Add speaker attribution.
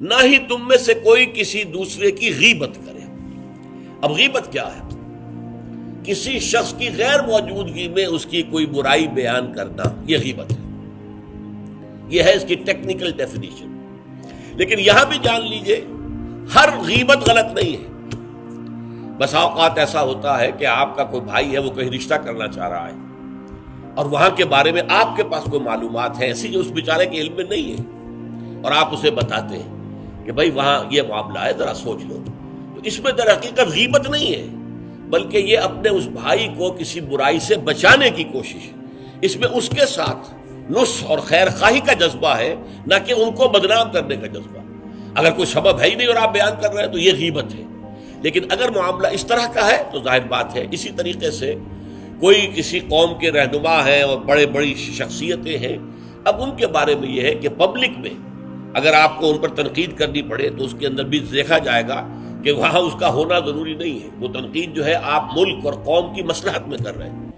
Speaker 1: نہ ہی تم میں سے کوئی کسی دوسرے کی غیبت کرے۔ اب غیبت کیا ہے؟ کسی شخص کی غیر موجودگی میں اس کی کوئی برائی بیان کرنا، یہ غیبت ہے۔ یہ ہے اس کی ٹیکنیکل ڈیفینیشن۔ لیکن یہاں بھی جان لیجئے ہر غیبت غلط نہیں ہے۔ بس اوقات ایسا ہوتا ہے کہ آپ کا کوئی بھائی ہے، وہ کہیں رشتہ کرنا چاہ رہا ہے اور وہاں کے بارے میں آپ کے پاس کوئی معلومات ہے ایسی جو اس بیچارے کے علم میں نہیں ہے، اور آپ اسے بتاتے ہیں کہ بھائی وہاں یہ معاملہ ہے، ذرا سوچ لو، تو اس میں در حقیقت غیبت نہیں ہے، بلکہ یہ اپنے اس بھائی کو کسی برائی سے بچانے کی کوشش ہے۔ اس میں اس کے ساتھ نصح اور خیر خواہی کا جذبہ ہے، نہ کہ ان کو بدنام کرنے کا جذبہ۔ اگر کوئی سبب ہے ہی نہیں اور آپ بیان کر رہے ہیں تو یہ غیبت ہے۔ لیکن اگر معاملہ اس طرح کا ہے تو ظاہر بات ہے اسی طریقے سے کوئی کسی قوم کے رہنما ہیں اور بڑی شخصیتیں ہیں، اب ان کے بارے میں یہ ہے کہ پبلک میں اگر آپ کو ان پر تنقید کرنی پڑے تو اس کے اندر بھی دیکھا جائے گا کہ وہاں اس کا ہونا ضروری نہیں ہے۔ وہ تنقید جو ہے آپ ملک اور قوم کی مصلحت میں کر رہے ہیں۔